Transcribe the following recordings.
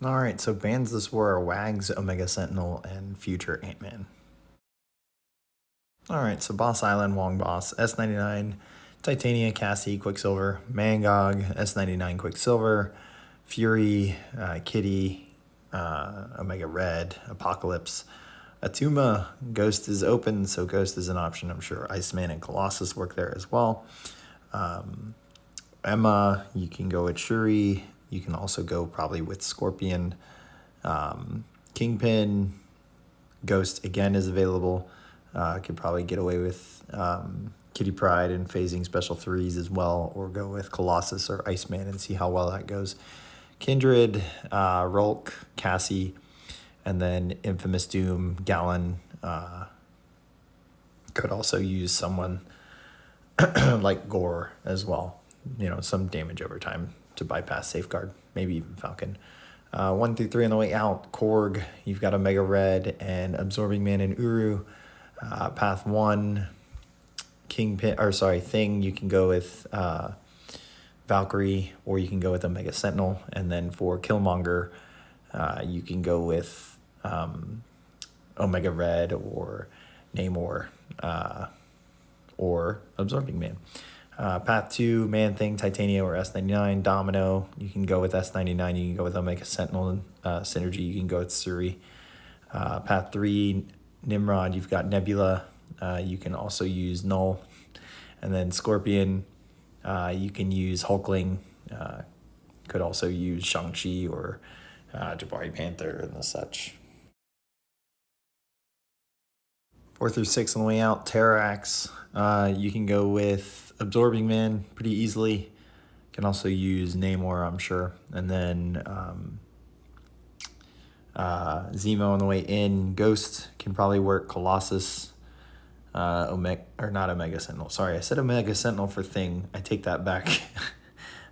Alright, so bans this war are Wags, Omega Sentinel, and Future Ant-Man. Alright, so Boss Island, Wong Boss, S99, Titania, Cassie, Quicksilver, Mangog, S99, Quicksilver, Fury, Kitty, Omega Red, Apocalypse, Atuma, Ghost is open, so Ghost is an option. I'm sure Iceman and Colossus work there as well. Emma, you can go with Shuri. You can also go probably with Scorpion. Kingpin, Ghost again is available. Could probably get away with Kitty Pryde and phasing special threes as well, or go with Colossus or Iceman and see how well that goes. Kindred, Rolk, Cassie, and then Infamous Doom, Gallon. Could also use someone like Gore as well. You know, some damage over time to bypass Safeguard, maybe even Falcon. 1 through 3 on the way out, Korg, you've got Omega Red and Absorbing Man and Uru. Path 1, Thing, you can go with Valkyrie, or you can go with Omega Sentinel. And then for Killmonger, you can go with Omega Red or Namor or Absorbing Man. Path 2, Man Thing, Titania, or S99. Domino, you can go with S99. You can go with Omega Sentinel. Synergy, you can go with Suri. Path 3, Nimrod, you've got Nebula. You can also use Null. And then Scorpion, you can use Hulkling. Could also use Shang-Chi or Jabari Panther and the such. 4 through 6 on the way out, Terrax. You can go with Absorbing Man pretty easily. Can also use Namor, I'm sure. And then Zemo on the way in. Ghost can probably work. Colossus, not Omega Sentinel. Sorry, I said Omega Sentinel for Thing. I take that back.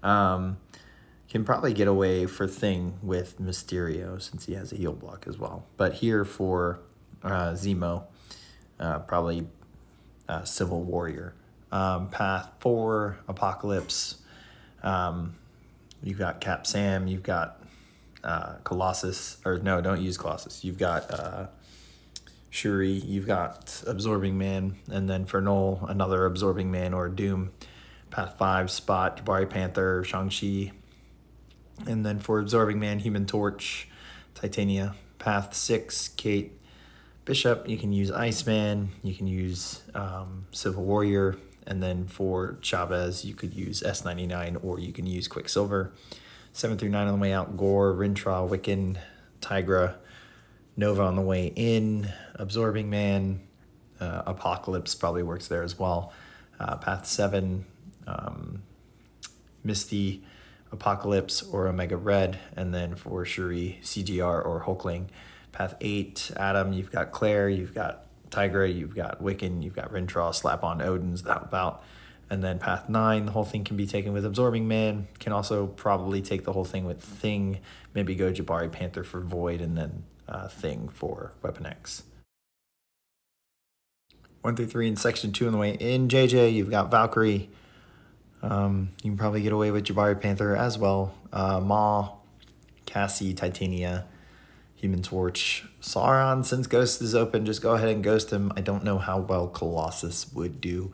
Can probably get away for Thing with Mysterio since he has a heal block as well. But here for Zemo, probably Civil Warrior. Path 4, Apocalypse. You've got Cap Sam. You've got Colossus. Or no, don't use Colossus. You've got Shuri. You've got Absorbing Man. And then for Null, another Absorbing Man or Doom. Path 5, Spot, Jabari Panther, Shang-Chi. And then for Absorbing Man, Human Torch, Titania. Path 6, Kate Bishop. You can use Iceman. You can use Civil Warrior. And then for Chavez, you could use S99 or you can use Quicksilver. 7 through 9 on the way out, Gore, Rintra, Wiccan, Tigra, Nova on the way in, Absorbing Man, Apocalypse probably works there as well. Path 7, Misty, Apocalypse, or Omega Red. And then for Shuri, CGR or Hulkling. Path 8, Adam, you've got Claire, you've got Tigra, you've got Wiccan, you've got Rintra, slap on Odin's, that about. And then Path 9, the whole thing can be taken with Absorbing Man. Can also probably take the whole thing with Thing. Maybe go Jabari Panther for Void, and then Thing for Weapon X. 1 through 3 in Section 2 on the way in. JJ, you've got Valkyrie. You can probably get away with Jabari Panther as well. Maw, Cassie, Titania, Human Torch, Sauron. Since Ghost is open, just go ahead and ghost him. I don't know how well Colossus would do.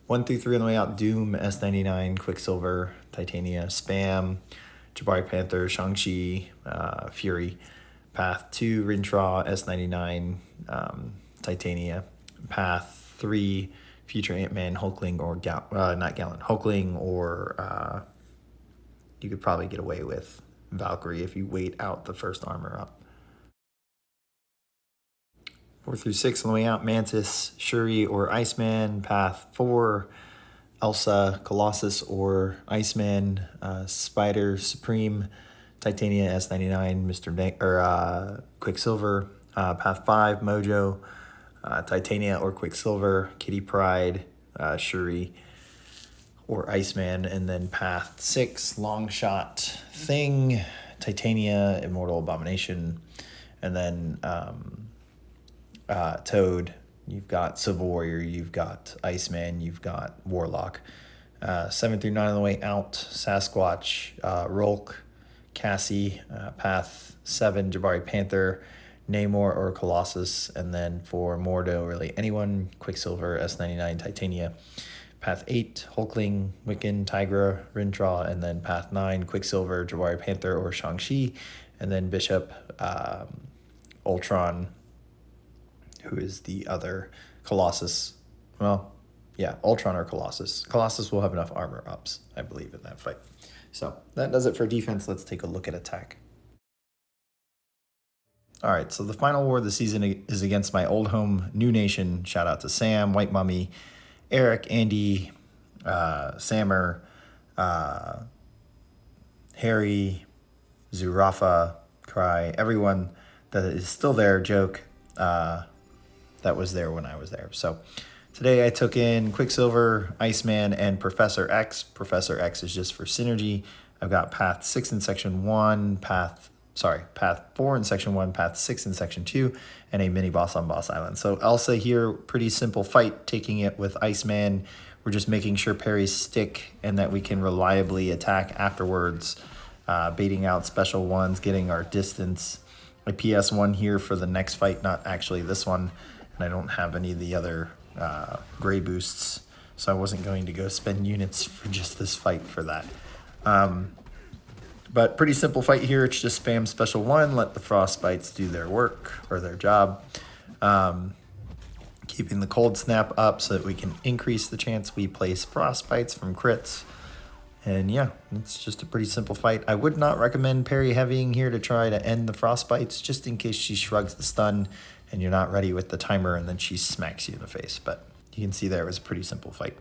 1 through 3 on the way out, Doom, S99, Quicksilver, Titania, Spam, Jabari Panther, Shang-Chi, Fury. Path 2, Rintra, S99, Titania. Path 3, Future Ant-Man, Hulkling, or Hulkling, or you could probably get away with Valkyrie if you wait out the first armor up. 4 through 6 on the way out, Mantis, Shuri, or Iceman. Path 4, Elsa, Colossus, or Iceman. Spider, Supreme, Titania, S99, Quicksilver. Path 5, Mojo, Titania, or Quicksilver. Kitty Pryde, Shuri, or Iceman. And then Path 6, Longshot, Thing, Titania, Immortal Abomination. And then Toad, you've got Civil Warrior, you've got Iceman, you've got Warlock. 7 through 9 on the way out, Sasquatch, Rolk, Cassie, path 7, Jabari Panther, Namor or Colossus, and then for Mordo, really anyone, Quicksilver, S99, Titania. Path 8, Hulkling, Wiccan, Tigra, Rintrah, and then Path 9, Quicksilver, Jabari Panther, or Shang-Chi, and then Bishop, Ultron, who is the other, Colossus. Well, yeah, Ultron or Colossus. Colossus will have enough armor ups, I believe, in that fight. So that does it for defense. Let's take a look at attack. All right, so the final war of the season is against my old home, New Nation. Shout out to Sam, Whitemummy, Eric, Andy, Sammer, Harry, Zurafa, Cry, everyone that is still there, Joke, that was there when I was there. So today I took in Quicksilver, Iceman, and Professor X. Professor X is just for synergy. I've got Path 6 in Section 1, Path 4 in Section 1, Path 6 in Section 2, and a mini-boss on Boss Island. So Elsa here, pretty simple fight, taking it with Iceman. We're just making sure parries stick and that we can reliably attack afterwards, baiting out special ones, getting our distance. A PS1 here for the next fight, not actually this one, and I don't have any of the other gray boosts, so I wasn't going to go spend units for just this fight for that. But pretty simple fight here. It's just spam special 1, let the frostbites do their work or their job. Keeping the cold snap up so that we can increase the chance we place frostbites from crits. And yeah, it's just a pretty simple fight. I would not recommend parry heavying here to try to end the frostbites, just in case she shrugs the stun and you're not ready with the timer and then she smacks you in the face. But you can see there it was a pretty simple fight.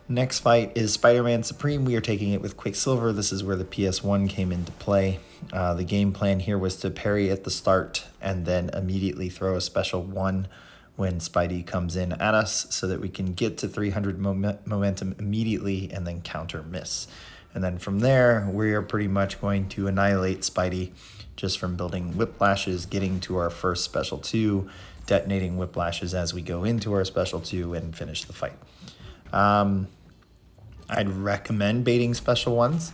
Next fight is Spider-Man Supreme. We are taking it with Quicksilver. This is where the PS1 came into play. The game plan here was to parry at the start and then immediately throw a special 1 when Spidey comes in at us so that we can get to 300 momentum immediately and then counter miss. And then from there, we are pretty much going to annihilate Spidey just from building whiplashes, getting to our first special 2, detonating whiplashes as we go into our special 2 and finish the fight. I'd recommend baiting special 1s.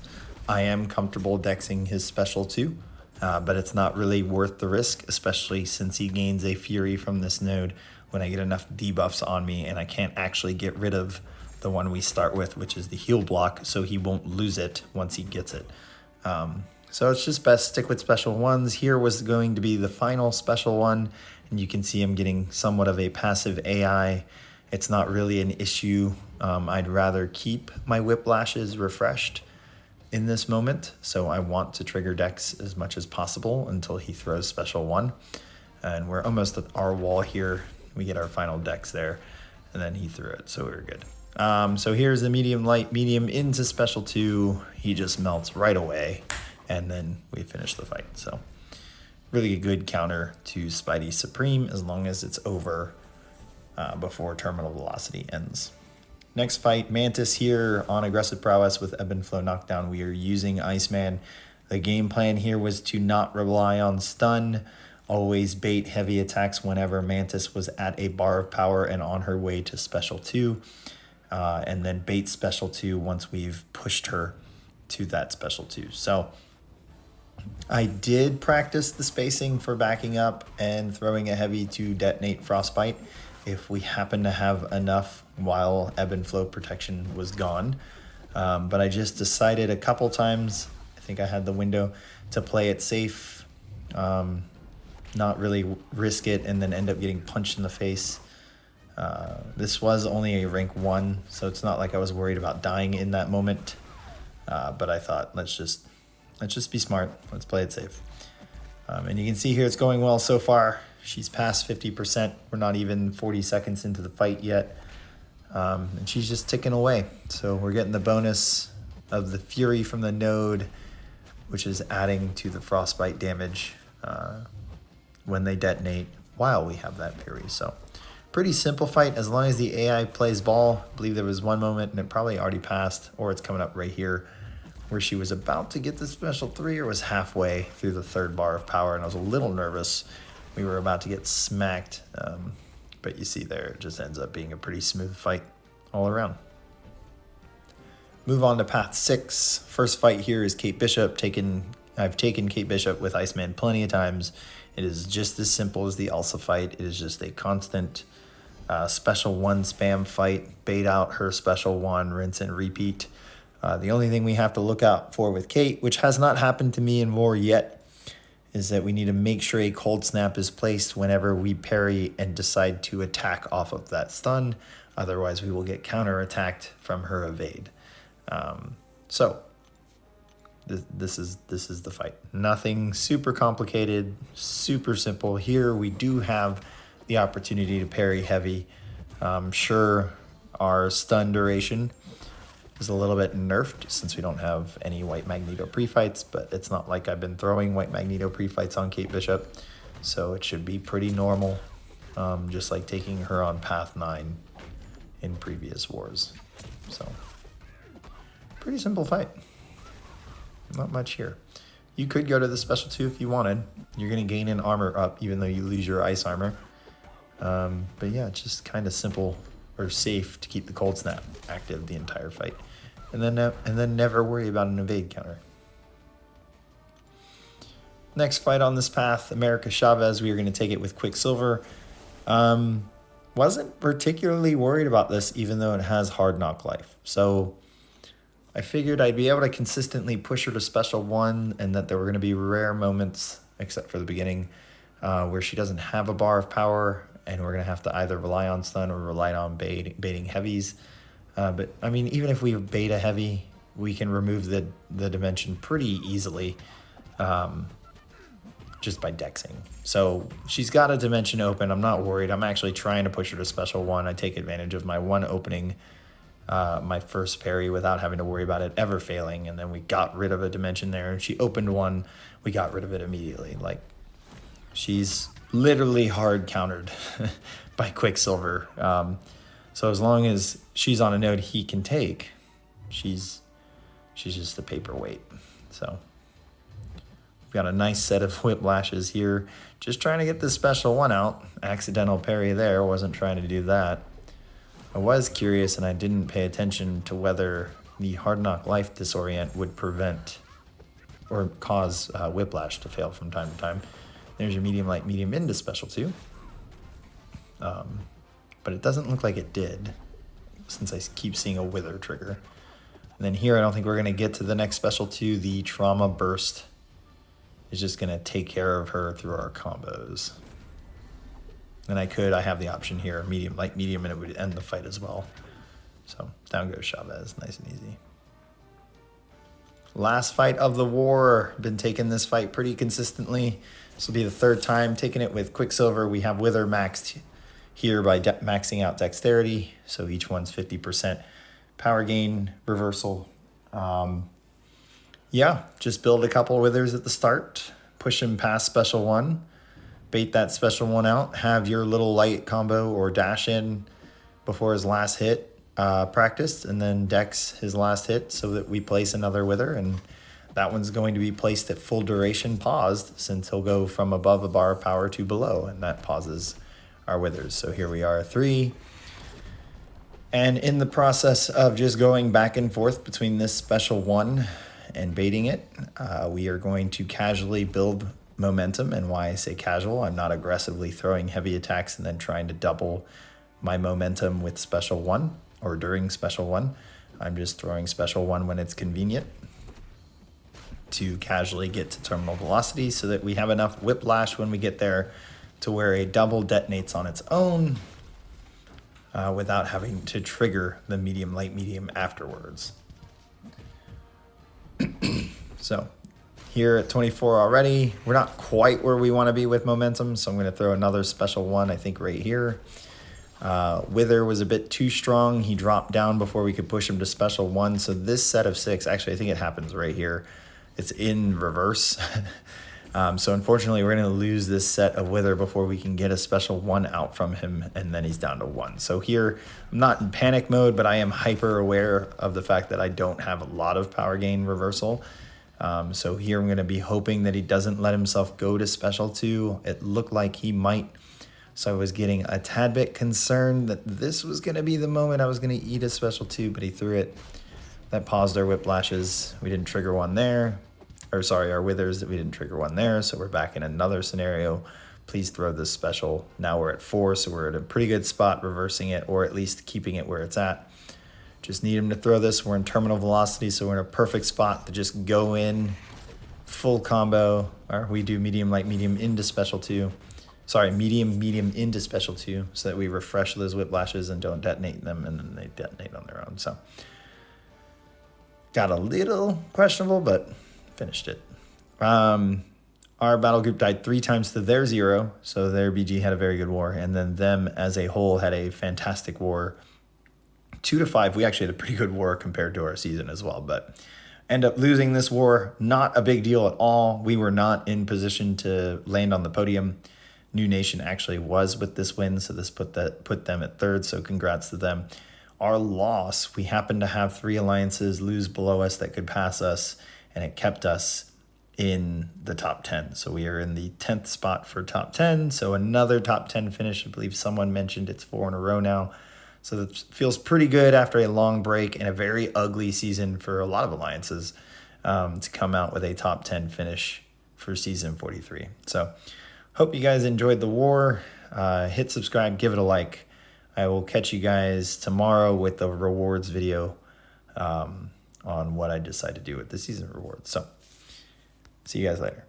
I am comfortable dexing his special 2, but it's not really worth the risk, especially since he gains a fury from this node when I get enough debuffs on me and I can't actually get rid of the one we start with, which is the heal block, so he won't lose it once he gets it. So it's just best stick with special 1s. Here was going to be the final special 1, and you can see him getting somewhat of a passive AI. It's not really an issue. I'd rather keep my whiplashes refreshed in this moment, so I want to trigger Dex as much as possible until he throws special 1. And we're almost at our wall here. We get our final Dex there, and then he threw it, so we're good. So here's the medium, light, medium into special 2. He just melts right away, and then we finish the fight. So really a good counter to Spidey Supreme as long as it's over before terminal velocity ends. Next fight, Mantis here on aggressive prowess with ebb and flow knockdown. We are using Iceman. The game plan here was to not rely on stun, always bait heavy attacks whenever Mantis was at a bar of power and on her way to special 2, and then bait special 2 once we've pushed her to that special 2. So I did practice the spacing for backing up and throwing a heavy to detonate frostbite if we happen to have enough while ebb and flow protection was gone. But I just decided a couple times, I think I had the window, to play it safe, not really risk it and then end up getting punched in the face. This was only a rank 1, so it's not like I was worried about dying in that moment. But I thought, let's just be smart. Let's play it safe. And you can see here it's going well so far. She's past 50%. We're not even 40 seconds into the fight yet. And she's just ticking away. So we're getting the bonus of the fury from the node, which is adding to the frostbite damage when they detonate while we have that fury. So pretty simple fight as long as the AI plays ball. I believe there was one moment, and it probably already passed, or it's coming up right here, where she was about to get the special 3 or was halfway through the 3rd bar of power, and I was a little nervous. We were about to get smacked, but you see there, it just ends up being a pretty smooth fight all around. Move on to path 6. First fight here is Kate Bishop. I've taken Kate Bishop with Iceman plenty of times. It is just as simple as the Elsa fight. It is just a constant special 1 spam fight. Bait out her special 1, rinse and repeat. The only thing we have to look out for with Kate, which has not happened to me in war yet, is that we need to make sure a cold snap is placed whenever we parry and decide to attack off of that stun. Otherwise, we will get counter-attacked from her evade. So this is the fight. Nothing super complicated, super simple. Here we do have the opportunity to parry heavy. Sure, our stun duration is a little bit nerfed since we don't have any White Magneto pre-fights, but it's not like I've been throwing White Magneto pre-fights on Kate Bishop, so it should be pretty normal, just like taking her on path 9 in previous wars. So pretty simple fight. Not much here. You could go to the special 2 if you wanted. You're going to gain an armor up even though you lose your ice armor. But yeah, just kind of simple or safe to keep the cold snap active the entire fight. And then never worry about an evade counter. Next fight on this path, America Chavez. We are going to take it with Quicksilver. Wasn't particularly worried about this even though it has hard knock life. So I figured I'd be able to consistently push her to special 1 and that there were going to be rare moments, except for the beginning, where she doesn't have a bar of power and we're going to have to either rely on stun or rely on baiting heavies. But I mean, even if we bait a heavy, we can remove the dimension pretty easily just by dexing. So she's got a dimension open. I'm not worried. I'm actually trying to push her to special 1. I take advantage of my 1 opening, my first parry without having to worry about it ever failing. And then we got rid of a dimension there. And she opened 1. We got rid of it immediately. Like, she's literally hard countered by Quicksilver. So as long as she's on a node he can take, she's just a paperweight. So we've got a nice set of whiplashes here. Just trying to get the special 1 out. Accidental parry there. Wasn't trying to do that. I was curious and I didn't pay attention to whether the hard knock life disorient would prevent or cause whiplash to fail from time to time. There's your medium light, medium into special 2. But it doesn't look like it did since I keep seeing a wither trigger. And then here I don't think we're going to get to the next special 2. The trauma burst is just going to take care of her through our combos. And I have the option here, medium, light, medium, and it would end the fight as well. So down goes Chavez, nice and easy. Last fight of the war. Been taking this fight pretty consistently. This will be the 3rd time taking it with Quicksilver. We have Wither maxed here by maxing out Dexterity. So each one's 50% power gain reversal. Yeah, just build a couple Withers at the start. Push him past special 1. Bait that special 1 out. Have your little light combo or dash in before his last hit practiced. And then dex his last hit so that we place another Wither. And that one's going to be placed at full duration paused since he'll go from above a bar of power to below. And that pauses our Withers. So here we are, 3. And in the process of just going back and forth between this special 1 and baiting it, we are going to casually build momentum. And why I say casual, I'm not aggressively throwing heavy attacks and then trying to double my momentum with special 1 or during special 1. I'm just throwing special 1 when it's convenient to casually get to terminal velocity so that we have enough whiplash when we get there to where a double detonates on its own without having to trigger the medium, light, medium afterwards. So here at 24 already, we're not quite where we want to be with momentum, so I'm going to throw another special 1, I think, right here. Wither was a bit too strong. He dropped down before we could push him to special 1, so this set of 6, actually I think it happens right here. It's in reverse. So unfortunately, we're going to lose this set of Wither before we can get a special 1 out from him, and then he's down to 1. So here, I'm not in panic mode, but I am hyper aware of the fact that I don't have a lot of power gain reversal. So here I'm going to be hoping that he doesn't let himself go to special 2. It looked like he might. So I was getting a tad bit concerned that this was going to be the moment I was going to eat a special 2, but he threw it that paused our whiplashes. We didn't trigger one there. Or sorry, our withers, that we didn't trigger one there. So we're back in another scenario. Please throw this special. Now we're at 4, so we're at a pretty good spot reversing it, or at least keeping it where it's at. Just need him to throw this. We're in terminal velocity, so we're in a perfect spot to just go in full combo. Or we do medium, light, medium into special 2. Sorry, medium, medium into special 2, so that we refresh those whiplashes and don't detonate them, and then they detonate on their own. So got a little questionable, but finished it. Our battle group died 3 times to their 0, so their BG had a very good war, and then them as a whole had a fantastic war. 2 to 5, we actually had a pretty good war compared to our season as well, but end up losing this war. Not a big deal at all. We were not in position to land on the podium. New Nation actually was with this win, so this put them at 3rd, so congrats to them. Our loss, we happened to have 3 alliances lose below us that could pass us, and it kept us in the top 10. So we are in the 10th spot for top 10. So another top 10 finish. I believe someone mentioned it's 4 in a row now. So that feels pretty good after a long break and a very ugly season for a lot of alliances to come out with a top 10 finish for season 43. So hope you guys enjoyed the war. Hit subscribe, give it a like. I will catch you guys tomorrow with the rewards video on what I decide to do with the season rewards. So see you guys later.